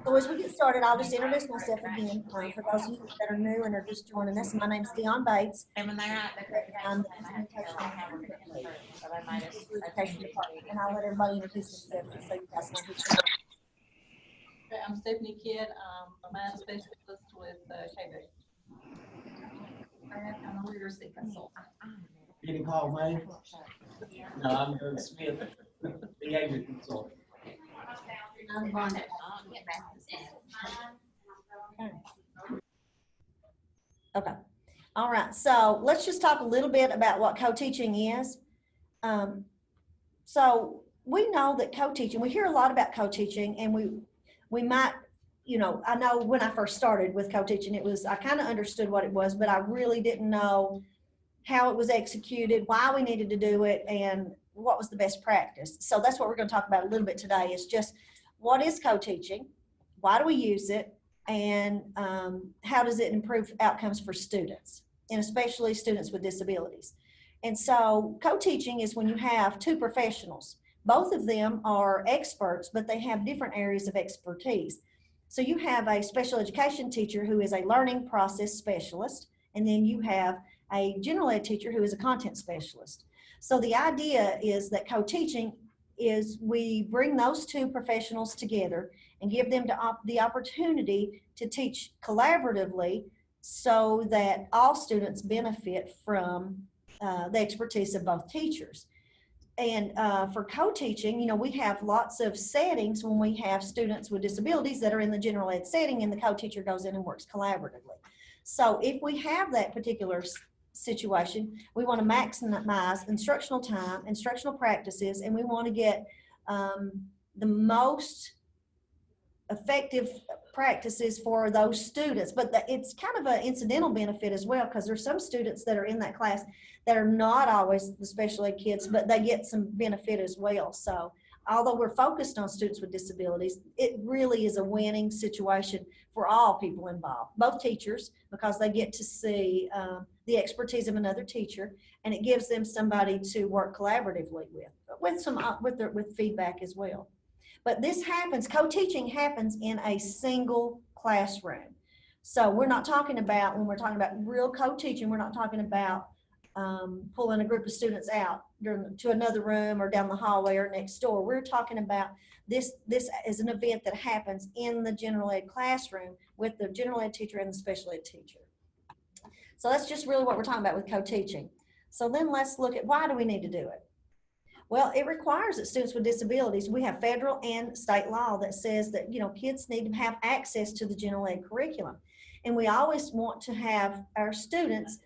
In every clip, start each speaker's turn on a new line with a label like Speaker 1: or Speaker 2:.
Speaker 1: So as we get started, I'll just introduce myself again. For those of you that are new and are just joining us, my name is Dion Bates.
Speaker 2: And when they're at the
Speaker 1: I'm
Speaker 2: presentation,
Speaker 1: the
Speaker 2: they might
Speaker 1: Implementation
Speaker 2: feel
Speaker 1: and
Speaker 2: like we're
Speaker 1: Improvement
Speaker 2: getting
Speaker 1: Lead
Speaker 2: through. So they
Speaker 1: in
Speaker 2: might
Speaker 1: the
Speaker 2: just
Speaker 1: Special Education
Speaker 2: continue to
Speaker 1: Department.
Speaker 2: do
Speaker 1: And I'll let everybody introduce themselves just so you guys know who you are.
Speaker 3: Okay, I'm Stephanie Kidd. I'm a math specialist with Cadre. I'm a literacy consultant.
Speaker 4: Getting called Wayne? No, I'm Doug Smith, behavior consultant.
Speaker 1: I'm Vonda. Okay. All right. So let's just talk a little bit about what co-teaching is. So we know that co-teaching, we hear a lot about co-teaching, and we might, you know, I know when I first started with co-teaching, I kind of understood what it was, but I really didn't know how it was executed, why we needed to do it, and what was the best practice. So that's what we're going to talk about a little bit today, is just what is co-teaching, why do we use it, and how does it improve outcomes for students, and especially students with disabilities. And so co-teaching is when you have two professionals. Both of them are experts, but they have different areas of expertise. So you have a special education teacher who is a learning process specialist, and then you have a general ed teacher who is a content specialist. So the idea is that co-teaching is we bring those two professionals together and give them the opportunity to teach collaboratively so that all students benefit from the expertise of both teachers. And for co-teaching, you know, we have lots of settings when we have students with disabilities that are in the general ed setting, and the co-teacher goes in and works collaboratively. So if we have that particular situation, we want to maximize instructional time, instructional practices, and we want to get the most effective practices for those students. But it's kind of an incidental benefit as well, because there's some students that are in that class that are not always the special ed kids, but they get some benefit as well. So although we're focused on students with disabilities, it really is a winning situation for all people involved, both teachers, because they get to see the expertise of another teacher, and it gives them somebody to work collaboratively with feedback as well. But this happens, co-teaching happens in a single classroom. So we're not talking about, when we're talking about real co-teaching, we're not talking about pulling a group of students out to another room or down the hallway or next door. We're talking about this is an event that happens in the general ed classroom with the general ed teacher and the special ed teacher. So that's just really what we're talking about with co-teaching. So then let's look at, why do we need to do it? Well, it requires that students with disabilities, we have federal and state law that says that, you know, kids need to have access to the general ed curriculum. And we always want to have our students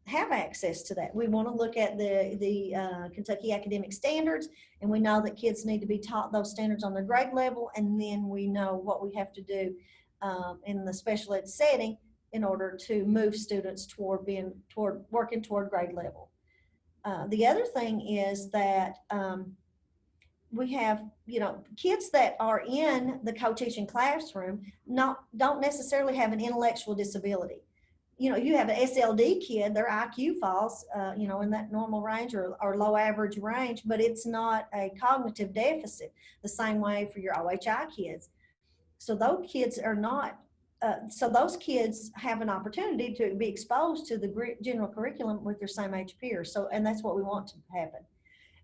Speaker 1: have access to that. We want to look at the Kentucky academic standards, and we know that kids need to be taught those standards on their grade level, and then we know what we have to do in the special ed setting in order to move students toward working toward grade level. The other thing is that we have, you know, kids that are in the co-teaching classroom don't necessarily have an intellectual disability. You know, you have an SLD kid, their IQ falls, you know, in that normal range or low average range, but it's not a cognitive deficit the same way for your OHI kids. So those kids are not, so those kids have an opportunity to be exposed to the general curriculum with their same age peers. So, and that's what we want to happen.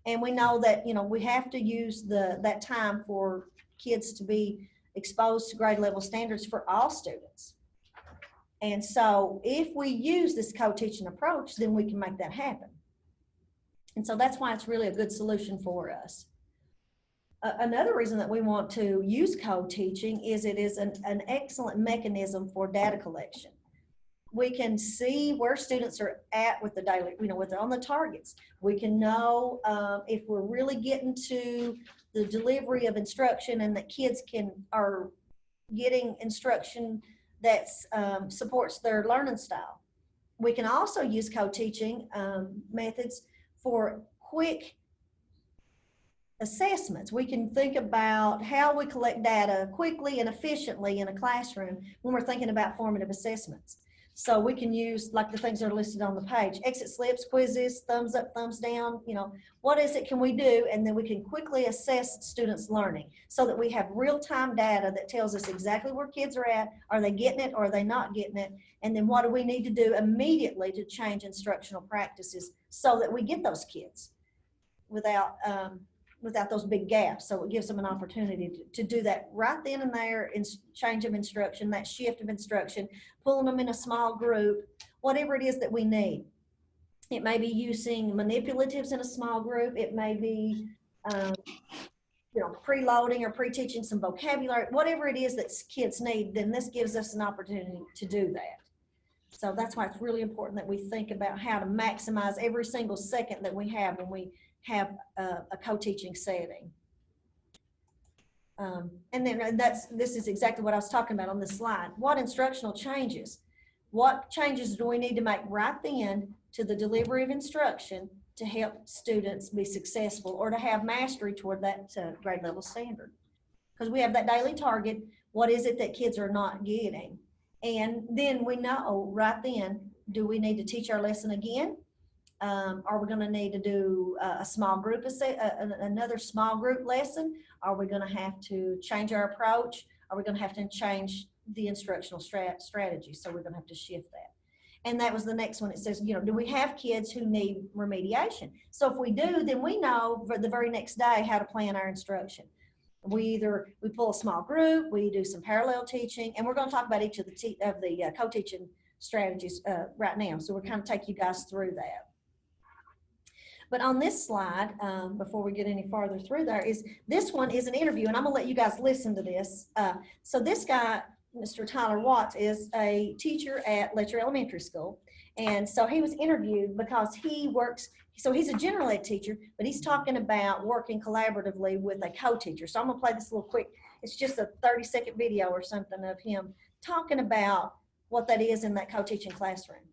Speaker 1: And we know that, you know, we have to use that time for kids to be exposed to grade level standards for all students. And so if we use this co-teaching approach, then we can make that happen. And so that's why it's really a good solution for us. Another reason that we want to use co-teaching is it is an excellent mechanism for data collection. We can see where students are at with the daily, you know, with on the targets. We can know if we're really getting to the delivery of instruction and that kids are getting instruction that supports their learning style. We can also use co-teaching methods for quick assessments. We can think about how we collect data quickly and efficiently in a classroom when we're thinking about formative assessments. So we can use like the things that are listed on the page, exit slips, quizzes, thumbs up, thumbs down, what is it can we do? And then we can quickly assess students' learning so that we have real-time data that tells us exactly where kids are at. Are they getting it or are they not getting it? And then what do we need to do immediately to change instructional practices so that we get those kids without those big gaps. So it gives them an opportunity to do that right then and there in change of instruction, that shift of instruction, pulling them in a small group, whatever it is that we need. It may be using manipulatives in a small group. It may be, preloading or pre-teaching some vocabulary, whatever it is that kids need, then this gives us an opportunity to do that. So that's why it's really important that we think about how to maximize every single second that we have when we have a co-teaching setting. And then this is exactly what I was talking about on this slide. What instructional changes? What changes do we need to make right then to the delivery of instruction to help students be successful or to have mastery toward that grade level standard? Because we have that daily target. What is it that kids are not getting? And then we know right then, do we need to teach our lesson again? Are we going to need to do a small group, another small group lesson? Are we going to have to change our approach? Are we going to have to change the instructional strategy? So we're going to have to shift that. And that was the next one. It says, do we have kids who need remediation? So if we do, then we know for the very next day how to plan our instruction. We pull a small group, we do some parallel teaching, and we're going to talk about each of the co-teaching strategies right now. So we're kind of take you guys through that. But on this slide, before we get any farther through this one is an interview, and I'm gonna let you guys listen to this. So this guy, Mr. Tyler Watts, is a teacher at Letcher Elementary School. And so he was interviewed because so he's a general ed teacher, but he's talking about working collaboratively with a co-teacher. So I'm gonna play this little quick, it's just a 30-second video or something of him talking about what that is in that co-teaching classroom.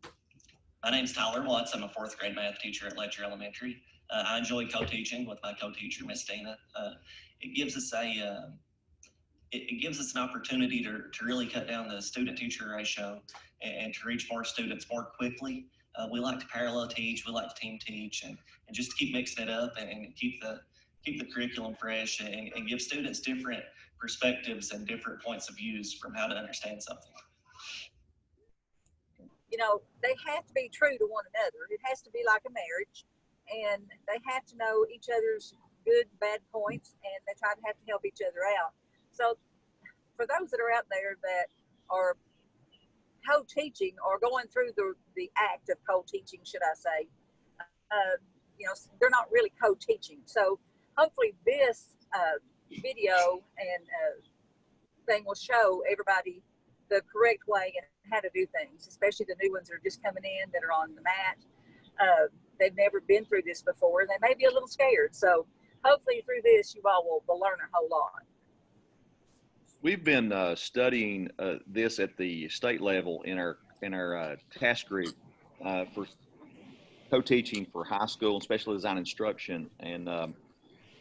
Speaker 2: My name's Tyler Watts. I'm a 4th grade math teacher at Letcher Elementary. I enjoy co-teaching with my co-teacher, Miss Dina. It gives us an opportunity to really cut down the student-teacher ratio and to reach more students more quickly. We like to parallel teach, we like to team teach, and just keep mixing it up and keep the curriculum fresh and give students different perspectives and different points of views from how to understand something.
Speaker 5: They have to be true to one another. It has to be like a marriage, and they have to know each other's good, bad points, and they have to help each other out. So for those that are out there that are co-teaching or going through the act of co-teaching, should I say, they're not really co-teaching. So hopefully this video and thing will show everybody the correct way and how to do things, especially the new ones that are just coming in that are on the mat. They've never been through this before, and they may be a little scared. So hopefully through this, you all will learn a whole lot.
Speaker 6: We've been studying this at the state level in our task group for co-teaching for high school and special design instruction. And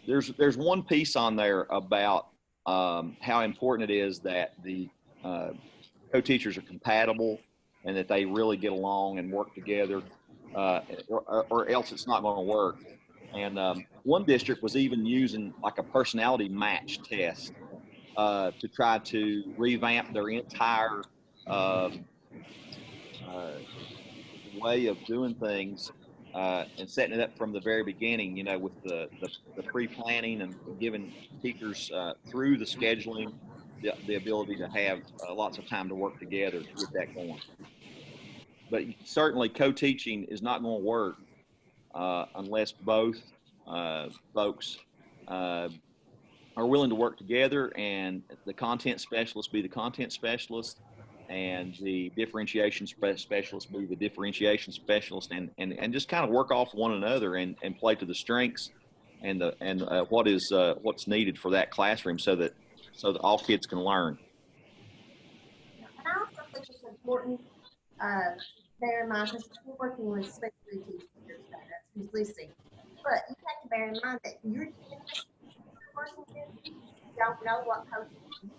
Speaker 6: there's one piece on there about how important it is that the co-teachers are compatible and that they really get along and work together, or else it's not going to work. And one district was even using like a personality match test to try to revamp their entire way of doing things and setting it up from the very beginning, with the pre-planning and giving teachers through the scheduling the ability to have lots of time to work together to get that going. But certainly co-teaching is not going to work unless both folks are willing to work together, and the content specialist be the content specialist and the differentiation specialist be the differentiation specialist, and just kind of work off one another and play to the strengths and what's needed for that classroom so that all kids can learn.
Speaker 7: And I also think it's important bear in mind, because we're working with special ed teachers here today, that's who's listening. But you have to bear in mind that you're working with, you don't know what coaching is. You're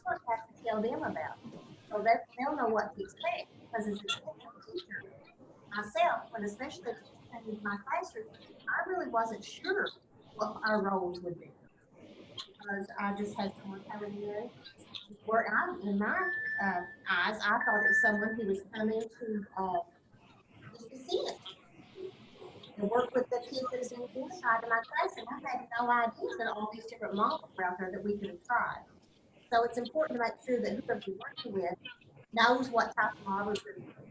Speaker 7: going to have to tell them about it, so that they'll know what to expect. because as a teacher myself, when especially a teacher came into my classroom, I really wasn't sure what our roles would be because I just had someone coming in. Where in my eyes, I thought it was someone who was coming to just assist and work with the kids that had been inside of my classroom. I had no idea that all these different models were out there that we could have tried. So it's important to make sure that whoever you're working with knows what type of models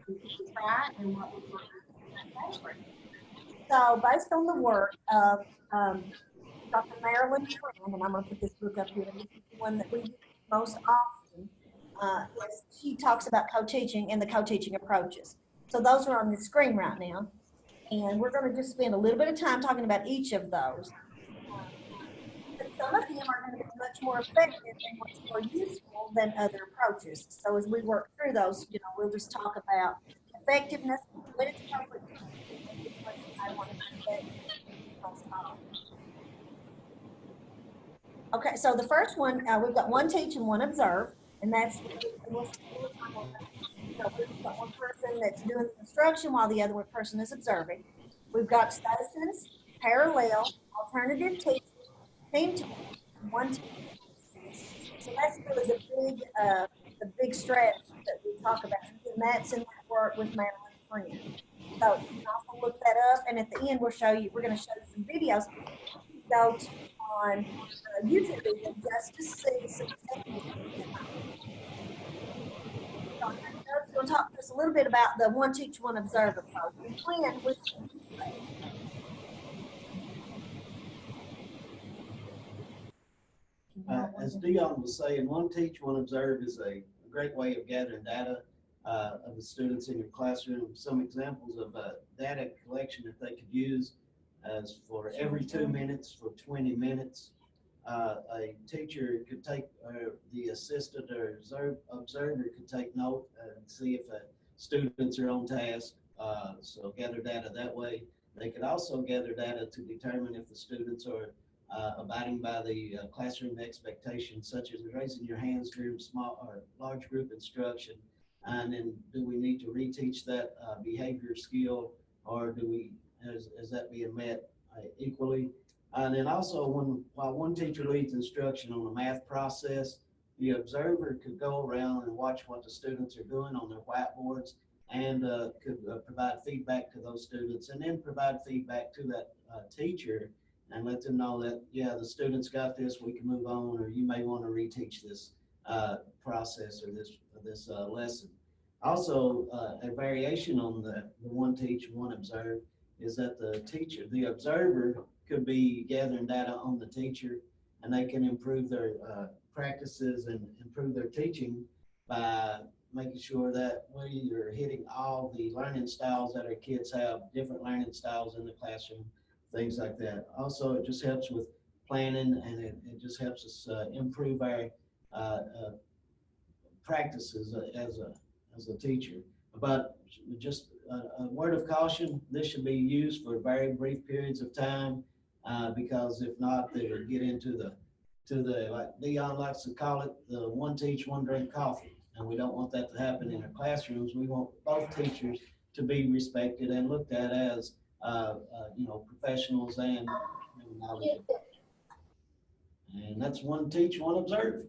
Speaker 7: we can try and what we're going to use in that classroom.
Speaker 1: So based on the work of Dr. Marilyn Friend, and I'm going to put this book up here, this is the one that we use most often, she talks about co-teaching and the co-teaching approaches. So those are on the screen right now. And we're going to just spend a little bit of time talking about each of those. But some of them are going to be much more effective and much more useful than other approaches. So as we work through those, we'll just talk about effectiveness, when it's appropriate, and which ones you might want to effect most often. Okay, so the first one, we've got one teach and one observe, and that's we've got one person that's doing the instruction while the other one person is observing. We've got stations, parallel, alternative teaching, team teaching, and one team. So that's really the big strategy that we talk about, and that's in that work with Marilyn Friend. So you can also look that up, and at the end we're going to show you some videos. Go to on YouTube even just to see some techniques. So I'm going to talk to us a little bit about the one teach, one observe approach. And when we
Speaker 4: As Dion was saying, one teach, one observe is a great way of gathering data of the students in your classroom. Some examples of data collection that they could use as for every 2 minutes for 20 minutes. A teacher could take, the assistant or observer could take note and see if students are on task. So gather data that way. They could also gather data to determine if the students are abiding by the classroom expectations, such as raising your hands during small or large group instruction. And then do we need to reteach that behavior skill, or do we, is that being met equally? And then also while one teacher leads instruction on the math process, the observer could go around and watch what the students are doing on their whiteboards and could provide feedback to those students, and then provide feedback to that teacher and let them know that, yeah, the students got this, we can move on, or you may want to reteach this process or this lesson. Also, a variation on the one teach, one observe is that the observer could be gathering data on the teacher, and they can improve their practices and improve their teaching by making sure that we are hitting all the learning styles that our kids have, different learning styles in the classroom, things like that. Also, it just helps with planning, and it just helps us improve our practices as a teacher. But just a word of caution, this should be used for very brief periods of time, because if not, they will get into the like Dion likes to call it, the one teach, one drink coffee. And we don't want that to happen in our classrooms. We want both teachers to be respected and looked at as professionals and knowledgeable. And that's one teach, one observe.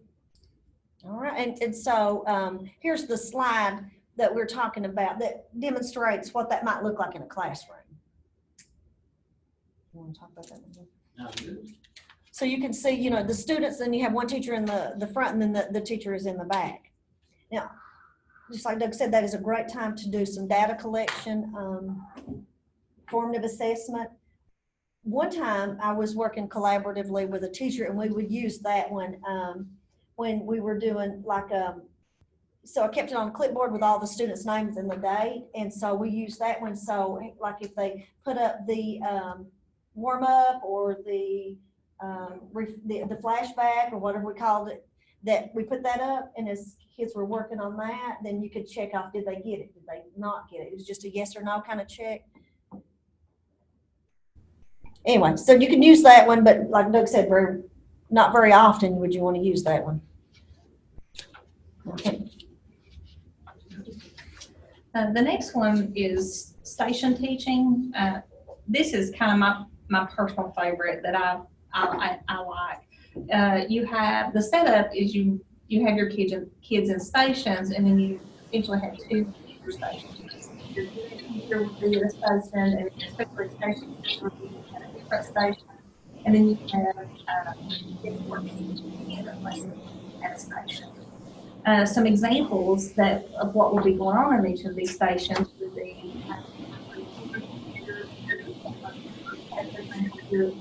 Speaker 1: all right, and so here's the slide that we're talking about that demonstrates what that might look like in a classroom. You want to talk about that? So you can see, the students, then you have one teacher in the front, and then the teacher is in the back. Now, just like Doug said, that is a great time to do some data collection, formative assessment. One time I was working collaboratively with a teacher, and we would use that when we were doing so I kept it on a clipboard with all the students' names and the date. And so we used that one. So like if they put up the warm up or the flashback or whatever we called it, that we put that up, and as kids were working on that, then you could check off, did they get it? Did they not get it? It was just a yes or no kind of check. Anyway, so you can use that one, but like Doug said, not very often would you want to use that one. Okay.
Speaker 8: The next one is station teaching. This is kind of my personal favorite that I like. You have the setup is you have your kids in stations, and then you essentially have two teacher stations. Your teacher would be at a station, and your special education teacher would be at a different station, and then you have kids working independently at a station. Some examples of what will be going on in each of these stations would be in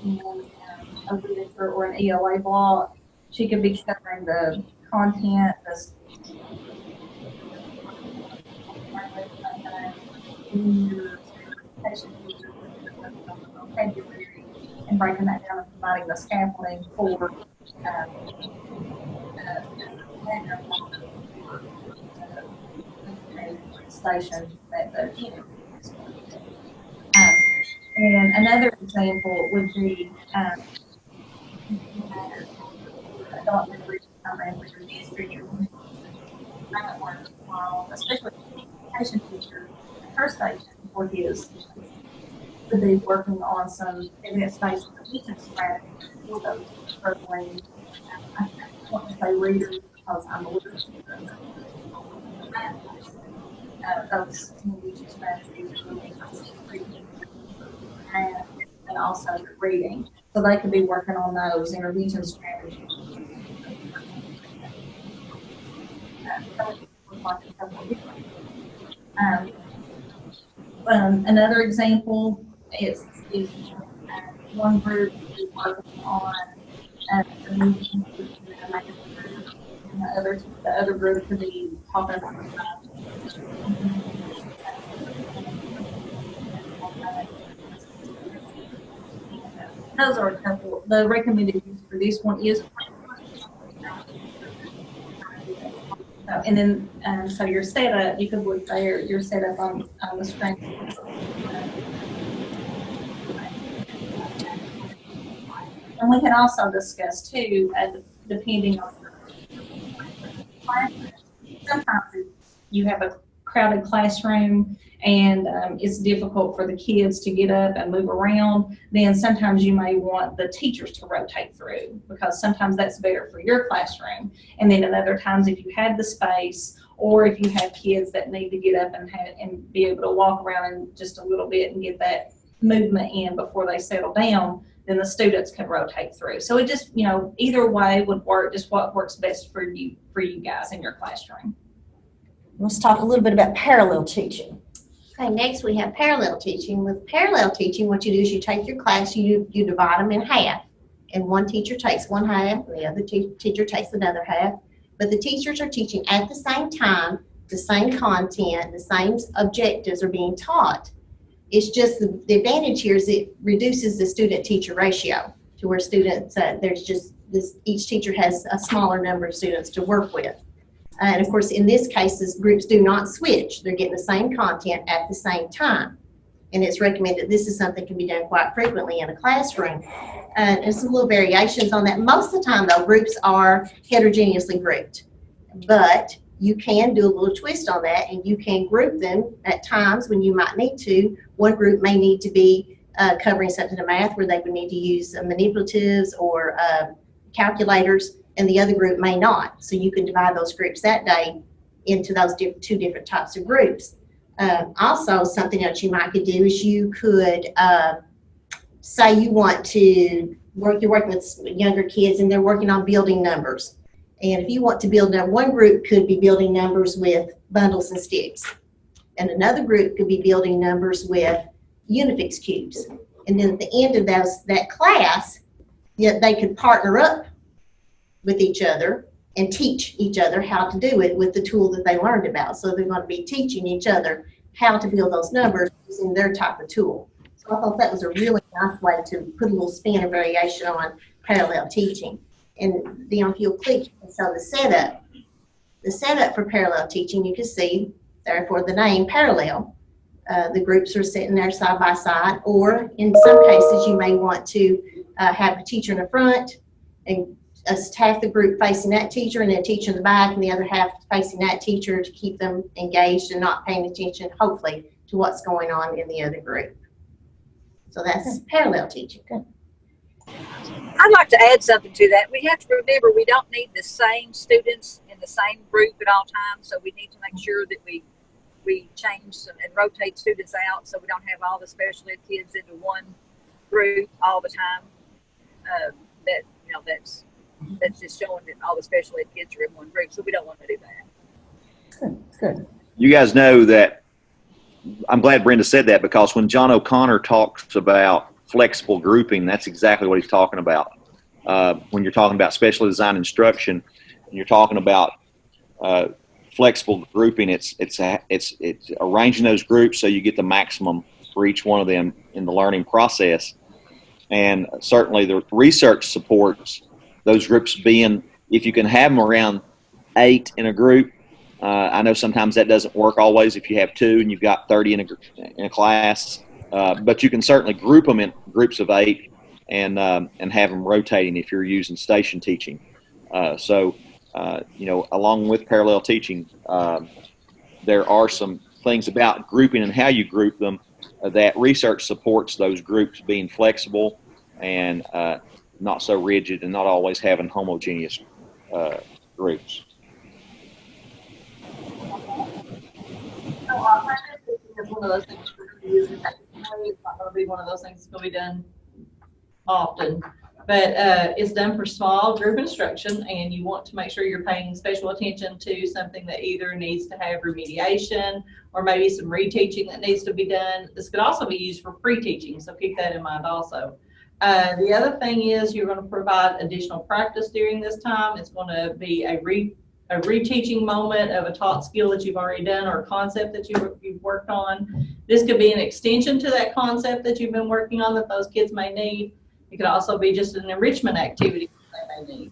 Speaker 8: a literature or an ELA block. She could be covering the content, vocabulary, and breaking that down and providing the scaffolding for station that they're in. And another example would be adult literacy program for your district, that works well, especially education teacher, her station for his to be working on some evidence-based teaching strategies for those struggling. I want to say readers because I'm a literacy those teaching strategies and also reading. So they could be working on those intervention strategies. Another example is one group is working on the other group could be talking about those are a couple. The recommended use for this one is and then so your setup, you could look there, your setup on the screen. And we can also discuss too, depending on sometimes you have a crowded classroom and it's difficult for the kids to get up and move around, then sometimes you may want the teachers to rotate through because sometimes that's better for your classroom. And then at other times, if you have the space or if you have kids that need to get up and be able to walk around in just a little bit and get that movement in before they settle down, then the students can rotate through. So it just, either way would work, just what works best for you guys in your classroom.
Speaker 1: Let's talk a little bit about parallel teaching.
Speaker 7: Okay, next we have parallel teaching. With parallel teaching, what you do is you take your class, you divide them in half. And one teacher takes one half, the other teacher takes another half. But the teachers are teaching at the same time, the same content, the same objectives are being taught. It's just the advantage here is it reduces the student-teacher ratio to where students, there's just this, each teacher has a smaller number of students to work with. And of course, in this case, groups do not switch. They're getting the same content at the same time. And it's recommended this is something that can be done quite frequently in a classroom. And some little variations on that. Most of the time, though, groups are heterogeneously grouped. But you can do a little twist on that, and you can group them at times when you might need to. One group may need to be covering something in math where they would need to use manipulatives or calculators, and the other group may not. So you can divide those groups that day into those two different types of groups. Also, something else you might could do is you could say you want to you're working with younger kids and they're working on building numbers. And if you want to build up, one group could be building numbers with bundles and sticks. And another group could be building numbers with Unifix cubes. And then at the end of that class, they could partner up with each other and teach each other how to do it with the tool that they learned about. So they're going to be teaching each other how to build those numbers using their type of tool. So I thought that was a really nice way to put a little spin or variation on parallel teaching. And then if you'll click, so the setup for parallel teaching, you can see, therefore the name parallel. The groups are sitting there side by side, or in some cases you may want to have a teacher in the front and half the group facing that teacher and a teacher in the back and the other half facing that teacher to keep them engaged and not paying attention, hopefully, to what's going on in the other group. So that's parallel teaching.
Speaker 5: I'd like to add something to that. We have to remember we don't need the same students in the same group at all times, so we need to make sure that we change and rotate students out so we don't have all the special ed kids into one group all the time. That's just showing that all the special ed kids are in one group, so we don't want to do that.
Speaker 1: Good.
Speaker 6: You guys know that I'm glad Brenda said that, because when John O'Connor talks about flexible grouping, that's exactly what he's talking about. When you're talking about specially designed instruction, and you're talking about flexible grouping, it's arranging those groups so you get the maximum for each one of them in the learning process. And certainly the research supports those groups being, if you can have them around 8 in a group. I know sometimes that doesn't work always if you have 2 and you've got 30 in a class, but you can certainly group them in groups of 8 and have them rotating if you're using station teaching. Along with parallel teaching, there are some things about grouping and how you group them that research supports those groups being flexible and not so rigid and not always having homogeneous groups.
Speaker 3: So alternative teaching is one of those things we're going to use effectively. It's not going to be one of those things that's going to be done often, but it's done for small group instruction, and you want to make sure you're paying special attention to something that either needs to have remediation or maybe some reteaching that needs to be done. This could also be used for pre-teaching, so keep that in mind also. The other thing is you're going to provide additional practice during this time. It's going to be a reteaching moment of a taught skill that you've already done or a concept that you've worked on. This could be an extension to that concept that you've been working on that those kids may need. It could also be just an enrichment activity they may need.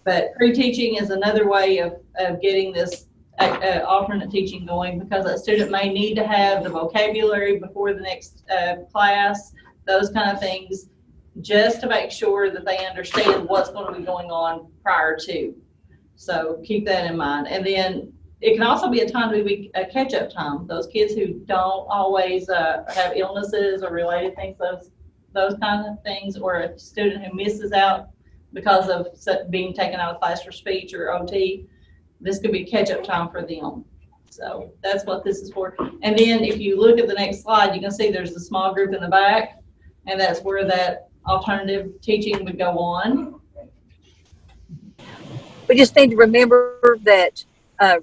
Speaker 3: But pre-teaching is another way of getting this alternate teaching going, because a student may need to have the vocabulary before the next class, those kind of things, just to make sure that they understand what's going to be going on prior to. So keep that in mind. And then it can also be a time to be a catch-up time. Those kids who don't always have illnesses or related things, those kinds of things, or a student who misses out because of being taken out of class for speech or OT, this could be catch-up time for them. So that's what this is for. And then if you look at the next slide, you can see there's a small group in the back, and that's where that alternative teaching would go on.
Speaker 5: We just need to remember that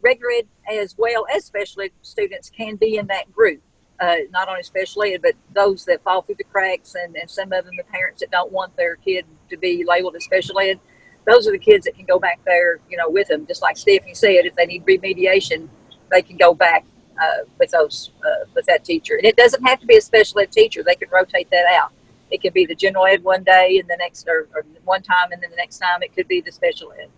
Speaker 5: regular ed as well as special ed students can be in that group. Not only special ed, but those that fall through the cracks, and some of them, the parents that don't want their kid to be labeled as special ed, those are the kids that can go back there, with them. Just like Stephanie said, if they need remediation, they can go back with that teacher. And it doesn't have to be a special ed teacher. They can rotate that out. It could be the general ed one day, and the next, or one time, and then the next time it could be the special ed.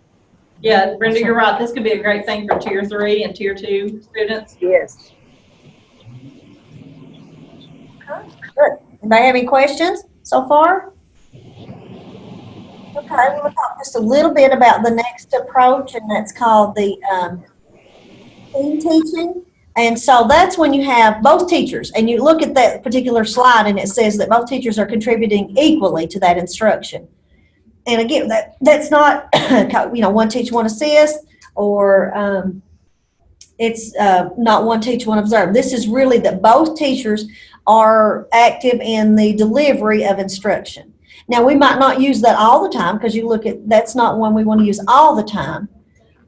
Speaker 3: Yeah, Brenda, you're right. This could be a great thing for tier 3 and tier 2 students.
Speaker 5: Yes.
Speaker 1: Good. Anybody have any questions so far? Okay, we'll talk just a little bit about the next approach, and that's called the team teaching. And so that's when you have both teachers, and you look at that particular slide, and it says that both teachers are contributing equally to that instruction. And again, that's not, one teach, one assist, or it's not one teach, one observe. This is really that both teachers are active in the delivery of instruction. Now, we might not use that all the time, because you look at, that's not one we want to use all the time.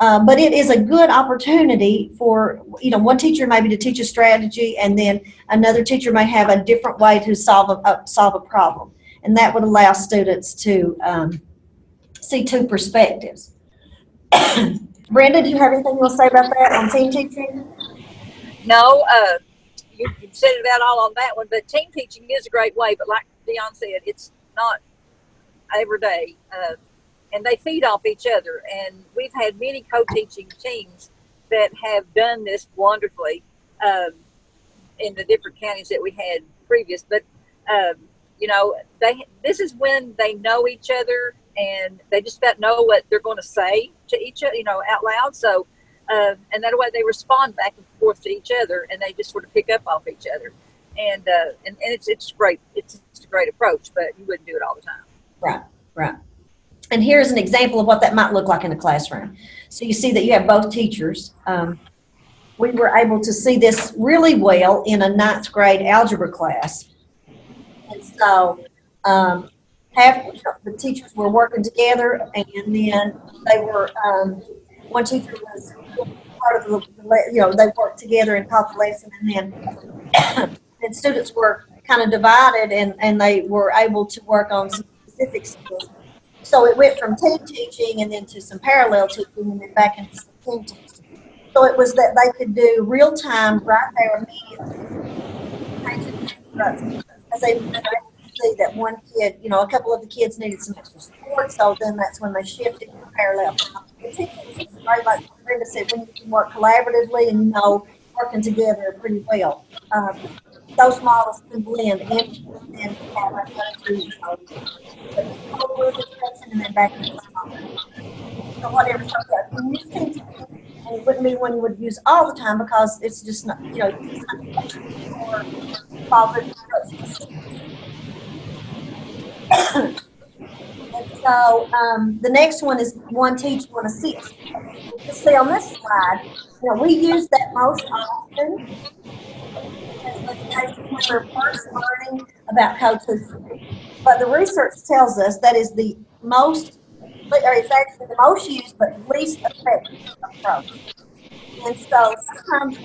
Speaker 1: But it is a good opportunity for, one teacher maybe to teach a strategy, and then another teacher may have a different way to solve a problem. And that would allow students to see two perspectives. Brenda, do you have anything you want to say about that on team teaching?
Speaker 5: No, you said about all on that one, but team teaching is a great way. But like Dion said, it's not every day. And they feed off each other. And we've had many co-teaching teams that have done this wonderfully in the different counties that we had previous. But, this is when they know each other and they just about know what they're going to say to each other, out loud. So, and that way they respond back and forth to each other, and they just sort of pick up off each other. And it's great. It's a great approach, but you wouldn't do it all the time.
Speaker 1: Right, right. And here's an example of what that might look like in a classroom. So you see that you have both teachers. We were able to see this really well in a 9th grade algebra class. And so half the teachers were working together, and then they were, one teacher was part of the, they worked together and taught the lesson, and then students were kind of divided, and they were able to work on some specific skills. So it went from team teaching and then to some parallel teaching and then back into some team teaching. So it was that they could do real time right there immediately. As they were able to see that one kid, a couple of the kids needed some extra support, so then that's when they shifted to parallel. The teaching is great, like Brenda said, when you can work collaboratively and working together pretty well. Those models can blend in and have and then back into so whatever. So when you team teaching, and it wouldn't be one you would use all the time because it's just not, it's not follow instructions. And so the next one is one teach, one assist. You see on this slide, we use that most often when we're first learning about coteaching. But the research tells us that is the most, or it's actually the most used but least effective approach. And so sometimes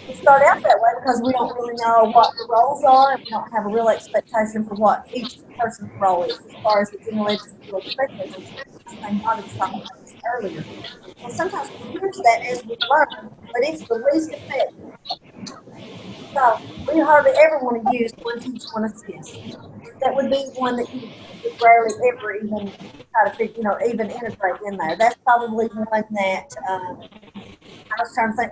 Speaker 1: we start out that way because we don't really know what the roles are, and we don't have a real expectation for what each person's role is as far as the general educational expectations. I wanted to talk about this earlier. And sometimes we use that as we learn, but it's the least effective. So we hardly ever want to use one teach, one assist. That would be one that you would rarely ever even try to figure, even integrate in there. That's probably one that I was trying to think.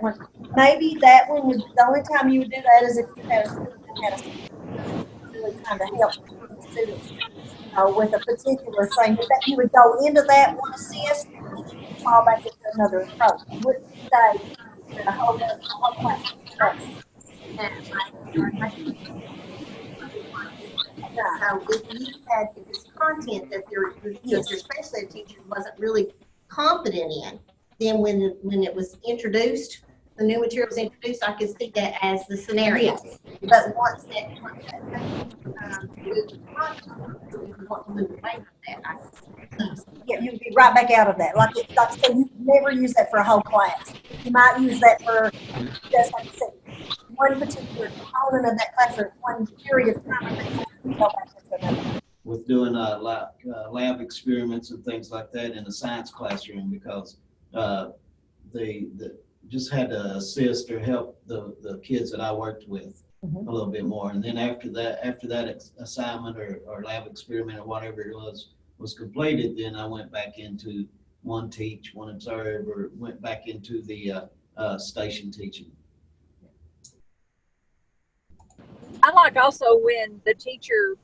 Speaker 1: Maybe that one would. The only time you would do that is if you had a student that had really trying to help students, with a particular thing. But that you would go into that one assist and you would fall back into another approach. You wouldn't stay in a whole class instruction.
Speaker 7: So if you had this content that your special ed teacher wasn't really confident in, then when it was introduced, the new material was introduced, I could see that as the scenario.
Speaker 1: Yes.
Speaker 7: But once that you want to move away from that,
Speaker 1: Yeah, you'd be right back out of that. Like I said, you never use that for a whole class. You might use that for just like I said, one particular component of that class or one period of time, and then you go back into another.
Speaker 4: With doing lab experiments and things like that in a science classroom, because they just had to assist or help the kids that I worked with a little bit more. And then after that assignment or lab experiment or whatever it was completed, then I went back into one teach, one observe, or went back into the station teaching.
Speaker 5: I like also when the teacher,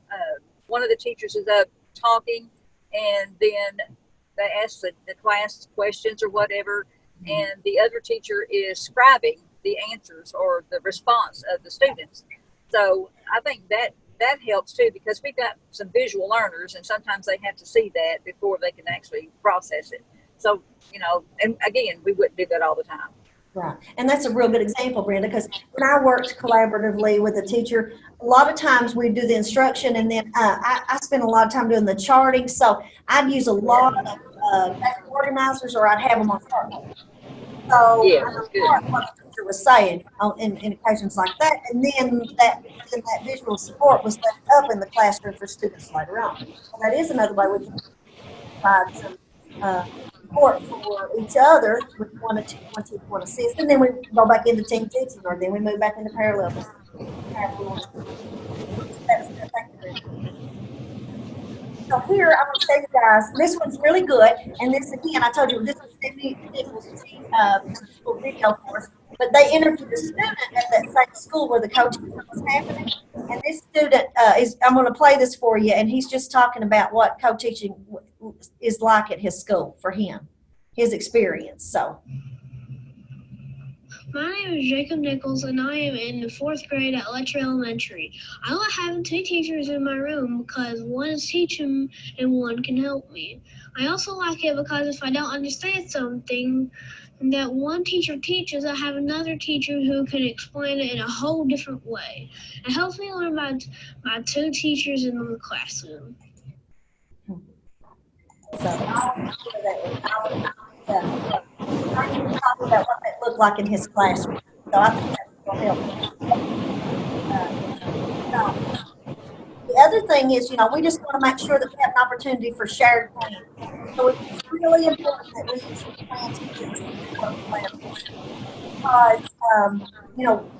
Speaker 5: one of the teachers is up talking, and then they ask the class questions or whatever, and the other teacher is scribing the answers or the response of the students. So I think that helps too, because we've got some visual learners, and sometimes they have to see that before they can actually process it. So, and again, we wouldn't do that all the time.
Speaker 1: Right. And that's a real good example, Brenda, because when I worked collaboratively with a teacher, a lot of times we do the instruction, and then I spend a lot of time doing the charting. So I'd use a lot of organizers, or I'd have them on chart. So
Speaker 5: Yeah,
Speaker 1: I know what the teacher was saying in occasions like that, and then that visual support was left up in the classroom for students later on. And that is another way we can provide some support for each other with one teach, one assist, and then we go back into team teaching, or then we move back into parallel. So here I'm going to show you guys. This one's really good, and this again, I told you this was Stephanie Nichols' school video course. but they interviewed a student at that same school where the coaching was happening. And this student I'm going to play this for you, and he's just talking about what co-teaching is like at his school for him, his experience. So.
Speaker 9: My name is Jacob Nichols, and I am in the 4th grade at Letcher Elementary. I like having 2 teachers in my room because one is teaching and one can help me. I also like it because if I don't understand something that one teacher teaches, I have another teacher who can explain it in a whole different way. It helps me learn by 2 teachers in the classroom.
Speaker 1: Talk about what that looked like in his classroom. So I think that will help. The other thing is, we just want to make sure that we have an opportunity for shared plans. So it's really important that we use plans because,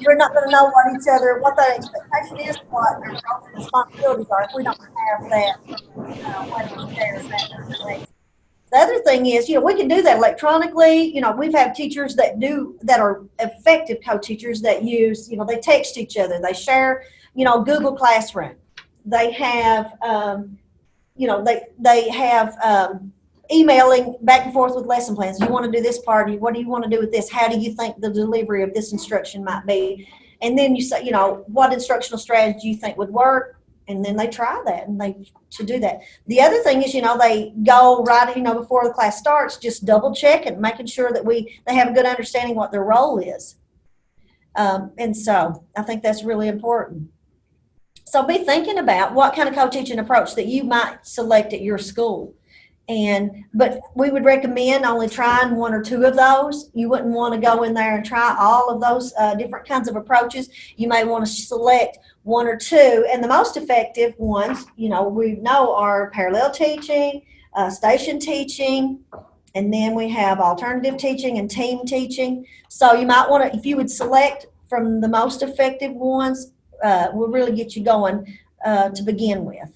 Speaker 1: we're not going to know what the expectation is, what our roles and responsibilities are if we don't have that way to share that. The other thing is, we can do that electronically. We've had teachers that are effective co-teachers that use, they text each other, they share, Google Classroom. They have, they have emailing back and forth with lesson plans. You want to do this part? What do you want to do with this? How do you think the delivery of this instruction might be? And then you say, what instructional strategy you think would work? And then they try that and to do that. The other thing is, they go right, before the class starts, just double check and making sure that they have a good understanding what their role is. And so I think that's really important. So be thinking about what kind of co-teaching approach that you might select at your school. But we would recommend only trying 1 or 2 of those. You wouldn't want to go in there and try all of those different kinds of approaches. You may want to select 1 or 2, and the most effective ones, we know are parallel teaching, station teaching, and then we have alternative teaching and team teaching. So you might want to, if you would select from the most effective ones, will really get you going to begin with.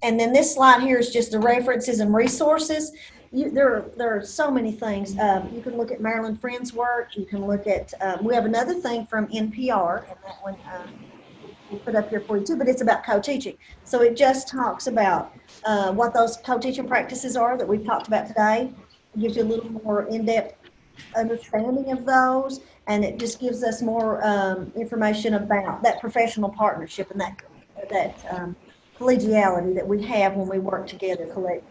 Speaker 1: And then this slide here is just the references and resources. There are so many things. You can look at Marilyn Friend's work. You can look at, we have another thing from NPR, and that one we'll put up here for you too, but it's about co-teaching. So it just talks about what those co-teaching practices are that we've talked about today. It gives you a little more in-depth understanding of those, and it just gives us more information about that professional partnership and that collegiality that we have when we work together collectively.